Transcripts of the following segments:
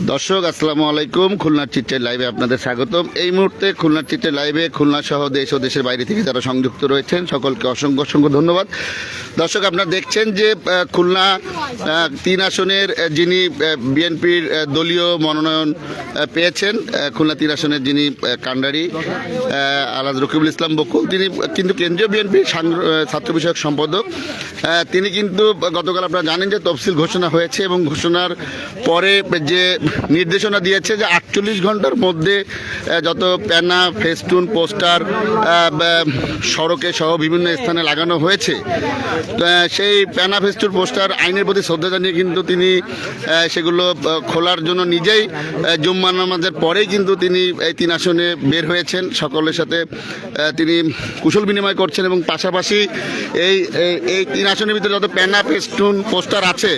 দর্শক আসসালামু আলাইকুম, খুলনার চিত্রের লাইভে আপনাদের স্বাগতম। এই মুহূর্তে খুলনার চিত্রের লাইভে খুলনা সহ দেশ ও দেশের বাইরে থেকে যারা সংযুক্ত রয়েছেন সকলকে অসংখ্য অসংখ্য ধন্যবাদ। দর্শক আপনারা দেখছেন যে খুলনা 3 আসনের যিনি বিএনপির দলীয় মনোনয়ন পেয়েছেন, খুলনা 3 আসনের যিনি কান্ডারি আলহাজ রকিবুল ইসলাম বকুল, তিনি কিন্তু কেন্দ্রীয় বিএনপির ছাত্র বিষয়ক সম্পাদক। তিনি কিন্তু গতকাল আপনারা জানেন যে তফসিল ঘোষণা হয়েছে এবং ঘোষণার পরে যে নির্দেশনা দিয়েছে যে 48 ঘন্টার মধ্যে যত প্যানা ফেস্টুন পোস্টার সড়কে সহ বিভিন্ন স্থানে লাগানো হয়েছে, সেই প্যানা ফেস্টুন পোস্টার আইনের প্রতি শ্রদ্ধা জানিয়ে কিন্তু তিনি সেগুলো খোলার জন্য নিজেই জুম্মা নামাজের পরেই কিন্তু তিনি এই 3 আসনে বের হয়েছেন। সকলের সাথে তিনি কুশল বিনিময় করছেন এবং পাশাপাশি এই 3 আসনের ভিতরে যত প্যানা ফেস্টুন পোস্টার আছে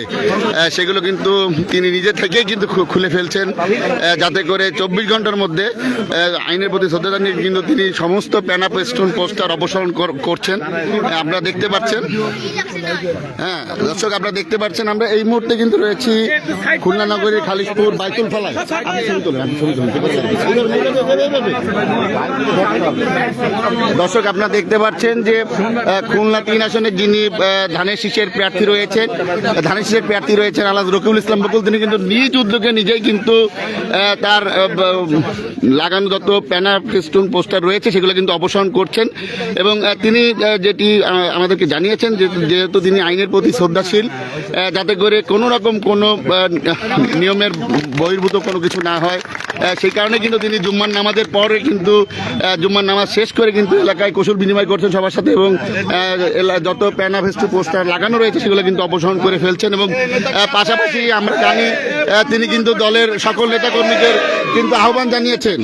সেগুলো কিন্তু তিনি নিজে থেকেই কিন্তু খুলে ফেলছেন, যাতে করে 24 ঘন্টার মধ্যে আইনের প্রতি শ্রদ্ধা জানিয়ে কিন্তু তিনি সমস্ত প্যানা ফেস্টুন পোস্টার অপসারণ করছেন। আপনারা দেখতে পাচ্ছেন, হ্যাঁ দর্শক আপনারা দেখতে পাচ্ছেন, আমরা এই মুহূর্তে কিন্তু রয়েছি খুলনা নগরীর খালিশপুর বাইতুল ফলায়। দর্শক আপনারা দেখতে পাচ্ছেন যে খুলনা 3 আসনে যিনি ধানের শীষের প্রার্থী রয়েছেন আলহাজ রকিবুল ইসলাম বকুল, তিনি কিন্তু নিজ উদ্যোগে নিজেই কিন্তু তার লাগানো যত প্যানা ফেস্টুন পোস্টার রয়েছে সেগুলো কিন্তু অপসারণ করছেন এবং তিনি যেটি আমাদেরকে জানিয়েছেন যেহেতু তিনি আইনের প্রতি শ্রদ্ধাশীল, যাতে করে কোনো রকম কোনো নিয়মের বহির্ভূত কোনো কিছু না হয়, সেই কারণে কিন্তু তিনি জুম্মার নামাজের পরে কিন্তু জুম্মার নামাজ শেষ করে কিন্তু এলাকায় কৌশল বিনিময় করছেন সবার সাথে এবং যত প্যানা ফেস্টুন পোস্টার লাগানো রয়েছে সেগুলো কিন্তু অপসারণ করে ফেলছেন। এবং পাশাপাশি আমরা জানি তিনি কিন্তু দলের সকল নেতাকর্মীদের কিন্তু আহ্বান জানিয়েছেন,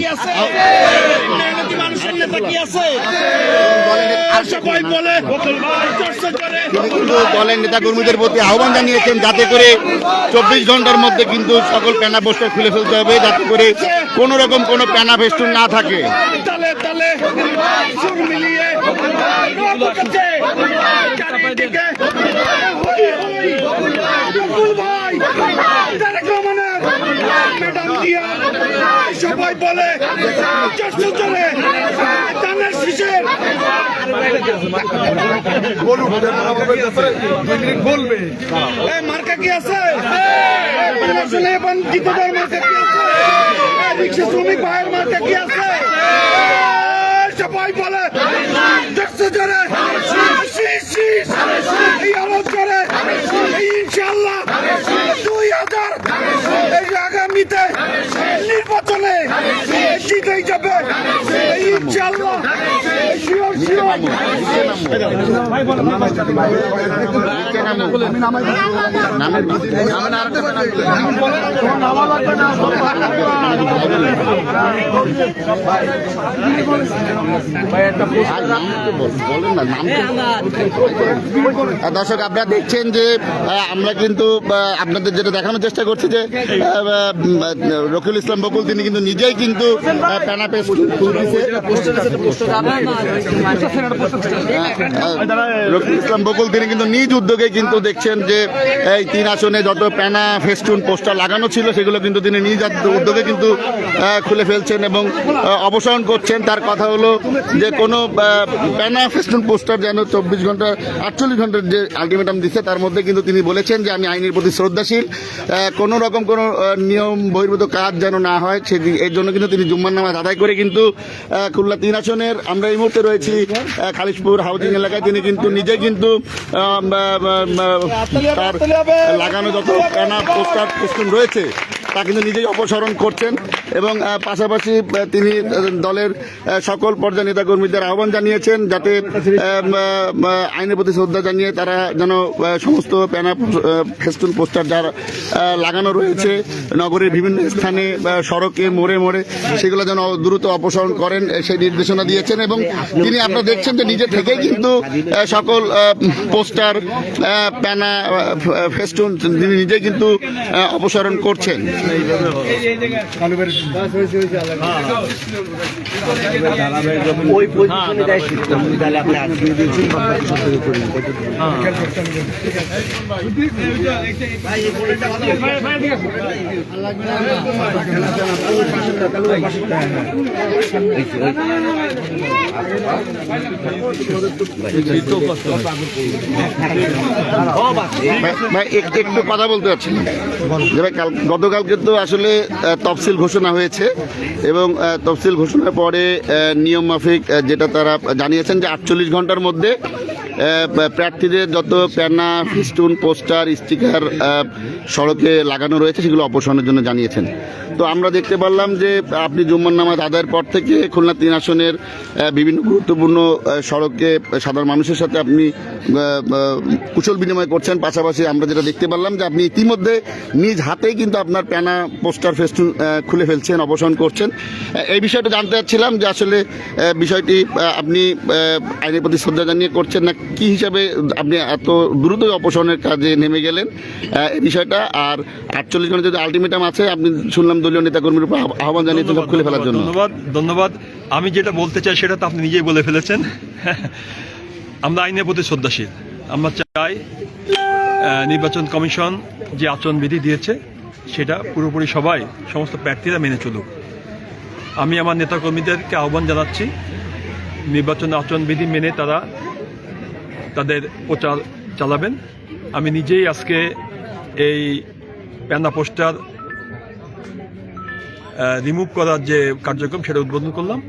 দলের নেতাকর্মীদের প্রতি আহ্বান জানিয়েছেন যাতে করে 24 ঘন্টার মধ্যে কিন্তু সকল প্যানা পোস্টার খুলে ফেলতে হবে, যাতে করে কোনো রকম কোনো প্যানা ফেস্টুন না থাকে। সবাই বলে বলবে মার্কা কি আছে, শ্রমিক ভাইয়ের মার্কা কি আছে, সবাই বলে ইনশাল্লাহ 2000 আগামীতে নির্বাচনে জিতেই যাবে ইনশাল্লাহ। দর্শক আপনারা দেখছেন যে আমরা কিন্তু আপনাদের যেটা দেখানোর চেষ্টা করছি যে রকিবুল ইসলাম বকুল তিনি কিন্তু নিজেই কিন্তু প্যানা রকিবুল ইসলাম বকুল তিনি কিন্তু নিজ উদ্যোগে কিন্তু দেখছেন যে এই 3 আসনে যত প্যানা ফেস্টুন পোস্টার লাগানো ছিল সেগুলো কিন্তু তিনি নিজ উদ্যোগে কিন্তু খুলে ফেলছেন এবং অপসারণ করছেন। তার কথা হলো যে কোনো প্যানা ফেস্টুন পোস্টার যেন 24 ঘন্টা 48 ঘন্টার যে আলটিমেটাম দিচ্ছে তার মধ্যে কিন্তু তিনি বলেছেন যে আমি আইনের প্রতি শ্রদ্ধাশীল, কোনো রকম কোনো নিয়ম বহির্ভূত কাজ যেন না হয় এর জন্য কিন্তু তিনি জুম্মার নামাজ আদায় করে কিন্তু খুলনা 3 আসনের আমরা এই মুহূর্তে রয়েছি খালিশপুর হাউজিং এলাকায়, তিনি কিন্তু নিজে কিন্তু তার লাগানো যত প্যানা পোস্টার ফেস্টুন রয়েছে তা কিন্তু নিজেই অপসারণ করছেন এবং পাশাপাশি তিনি দলের সকল পর্যায়ের নেতাকর্মীদের আহ্বান জানিয়েছেন যাতে আইনের প্রতি শ্রদ্ধা জানিয়ে তারা যেন সমস্ত প্যানা ফেস্টুন পোস্টার যারা লাগানো রয়েছে নগরের বিভিন্ন স্থানে সড়কে মোড়ে মোড়ে সেগুলো যেন দ্রুত অপসারণ করেন সেই নির্দেশনা দিয়েছেন এবং তিনি আপনারা দেখছেন যে নিজে থেকেই কিন্তু সকল পোস্টার প্যানা ফেস্টুন তিনি নিজেই কিন্তু অপসারণ করছেন। ওই পজিশনে যাই শিখতাম তাহলে আপনি আজকে দিয়েছেন ভাই একটু কথা বলতে চাচ্ছিলাম যে ভাই গতকাল কিন্তু আসলে তফসিল ঘোষণা হয়েছে এবং তফসিল ঘোষণার পরে নিয়ম মাফিক যেটা তারা জানিয়েছেন যে 48 ঘন্টার মধ্যে প্রার্থীদের যত প্যানা ফিস্টুন পোস্টার স্টিকার সড়কে লাগানো রয়েছে সেগুলো অপসারণের জন্য জানিয়েছেন। তো আমরা দেখতে পারলাম যে আপনি জুম্মার নামাজ আদায়ের পর থেকে খুলনা 3 আসনের বিভিন্ন গুরুত্বপূর্ণ সড়কে সাধারণ মানুষের সাথে আপনি কুশল বিনিময় করছেন। পাশাপাশি আমরা যেটা দেখতে পারলাম যে আপনি ইতিমধ্যে নিজ হাতেই কিন্তু আপনার প্যানা পোস্টার ফেস্টুন খুলে ফেলছেন, অপসারণ করছেন। এই বিষয়টা জানতে চাচ্ছিলাম যে আসলে বিষয়টি আপনি আইনের প্রতি শ্রদ্ধা জানিয়ে করছেন না কি হিসাবে আপনি এত দ্রুত অপসারণের কাজে নেমে গেলেন এই বিষয়টা। আর 48 ঘন্টা যদি আলটিমেটাম আছে, আপনি শুনলাম দলীয় নেতাকর্মীর উপর আহ্বান জানিয়েছেন সব খুলে ফেলার জন্য। ধন্যবাদ। আমি যেটা বলতে চাই সেটা তো আপনি নিজেই বলে ফেলেছেন। আমরা আইনের প্রতি শ্রদ্ধাশীল। আমরা চাই নির্বাচন কমিশন যে আচরণবিধি দিয়েছে সেটা পুরোপুরি সমস্ত প্রার্থীরা মেনে চলুক। আমি আমার নেতাকর্মীদেরকে আহ্বান জানাচ্ছি নির্বাচন আচরণবিধি মেনে তারা তাদের প্রচার চালাবেন। আমি নিজেই আজকে এই প্যানা পোস্টার রিমুভ করার যে কার্যক্রম সেটা উদ্বোধন করলাম,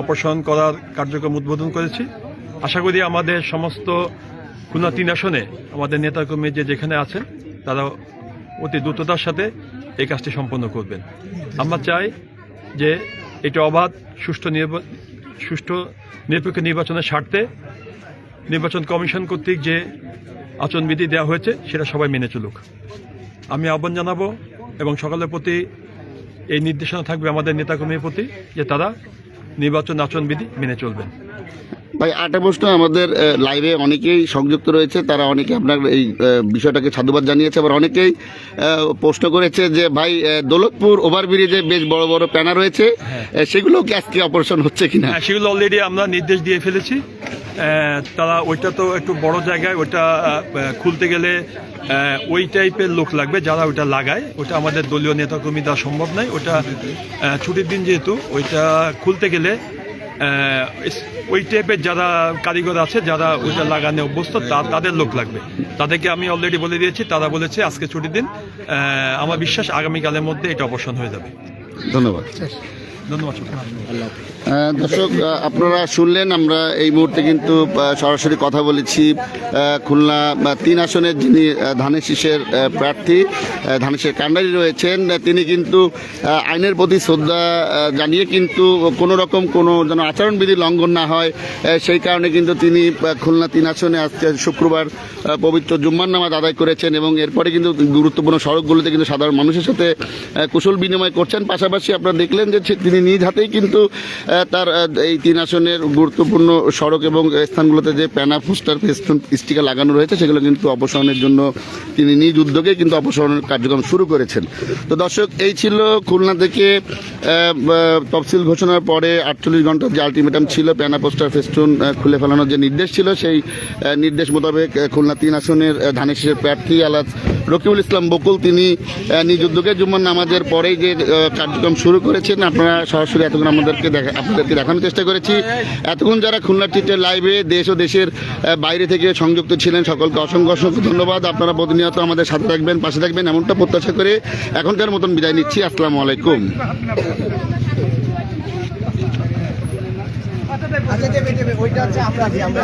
অপসারণ করার কার্যক্রম উদ্বোধন করেছি। আশা করি আমাদের সমস্ত খুলনা 3 আসনে আমাদের নেতাকর্মী যেখানে আছেন তারা অতি দ্রুততার সাথে এই কাজটি সম্পন্ন করবেন। আমরা চাই যে এটা অবাধ সুষ্ঠু নিরপেক্ষ নির্বাচনের স্বার্থে নির্বাচন কমিশন কর্তৃক যে আচরণবিধি দেওয়া হয়েছে সেটা সবাই মেনে চলুক। আমি আহ্বান জানাবো এবং সকলের প্রতি এই নির্দেশনা থাকবে আমাদের নেতাকর্মীর প্রতি যে তারা নির্বাচন আচরণবিধি মেনে চলবেন। ভাই আটা প্রশ্ন, আমাদের লাইভে অনেকেই সংযুক্ত রয়েছে, তারা অনেকে আপনার এই বিষয়টাকে সাধুবাদ জানিয়েছে, আবার অনেকেই প্রশ্ন করেছে যে ভাই দৌলতপুর ওভারব্রিজে বেশ বড় বড় প্যানা রয়েছে, সেগুলো কি আজকে অপারেশন হচ্ছে কিনা? সেগুলো অলরেডি আমরা নির্দেশ দিয়ে ফেলেছি। তারা ওইটা তো একটু বড় জায়গায়, ওইটা খুলতে গেলে ওই টাইপের লোক লাগবে যারা ওইটা লাগায়। ওটা আমাদের দলীয় নেতাকর্মী দেওয়া সম্ভব নয়। ওটা ছুটির দিন যেহেতু ওইটা খুলতে গেলে ওই টাইপের যারা কারিগর আছে যারা ওইটা লাগানো অভ্যস্ত তাদের লোক লাগবে। তাদেরকে আমি অলরেডি বলে দিয়েছি, তারা বলেছে আজকে ছুটির দিন, আমার বিশ্বাস আগামীকালের মধ্যে এটা অপসারণ হয়ে যাবে। ধন্যবাদ। ধন্যবাদ। দর্শক আপনারা শুনলেন, আমরা এই মুহূর্তে কিন্তু সরাসরি কথা বলেছি খুলনা 3 আসনের যিনি ধানের শীষের প্রার্থী ধানের শীষের কান্ডারি রয়েছেন, তিনি কিন্তু আইনের প্রতি শ্রদ্ধা জানিয়ে কিন্তু কোনো রকম কোনো যেন আচরণবিধি লঙ্ঘন না হয় সেই কারণে কিন্তু তিনি খুলনা 3 আসনে আজকে শুক্রবার পবিত্র জুম্মার নামাজ আদায় করেছেন এবং এরপরে কিন্তু গুরুত্বপূর্ণ সড়কগুলোতে কিন্তু সাধারণ মানুষের সাথে কুশল বিনিময় করছেন। পাশাপাশি আপনারা দেখলেন যে তিনি নিজ হাতেই কিন্তু তার এই 3 আসনের গুরুত্বপূর্ণ সড়ক এবং স্থানগুলোতে যে প্যানা পোস্টার ফেস্টুন স্টিকার লাগানো রয়েছে সেগুলো কিন্তু অপসারণের জন্য তিনি নিজ উদ্যোগে কিন্তু অপসারণের কার্যক্রম শুরু করেছেন। তো দর্শক, এই ছিল খুলনা থেকে তফসিল ঘোষণার পরে 48 ঘন্টার যে আলটিমেটাম ছিল, প্যানা পোস্টার ফেস্টুন খুলে ফেলানোর যে নির্দেশ ছিল, সেই নির্দেশ মোতাবেক খুলনা 3 আসনের ধানের শীষের প্রার্থী আলাদ রকিবুল ইসলাম বকুল তিনি নিজ উদ্যোগে জুম্মার নামাজের পরেই যে কার্যক্রম শুরু করেছেন। আপনারা সরাসরি এতক্ষণ আপনাদেরকে দেখানোর চেষ্টা করেছি। এতক্ষণ যারা খুলনা চিত্রের লাইভে দেশ ও দেশের বাইরে থেকে সংযুক্ত ছিলেন সকলকে অসংখ্য অসংখ্য ধন্যবাদ। আপনারা প্রতিনিয়ত আমাদের সাথে থাকবেন, পাশে থাকবেন এমনটা প্রত্যাশা করে এখনকার মতন বিদায় নিচ্ছি। আসসালামু আলাইকুম। আচ্ছা দেবে ওইটা আছে আমরা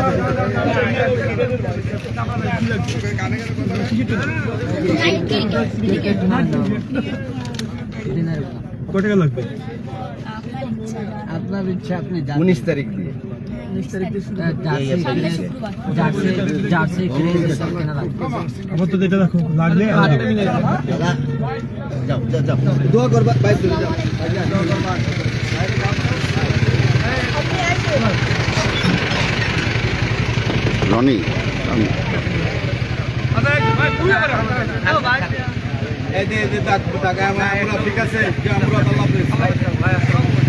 কত টাকা লাগবে? আপনার ইচ্ছা, আপনি 19 তারিখ দিয়ে জার্সি কেনা লাগবে। আমার তো এটা দেখো লাগলে যাও দোয়া করবা ভাই, যাও রনি ঠিক আছে আমরা আল্লাহ হাফেজ।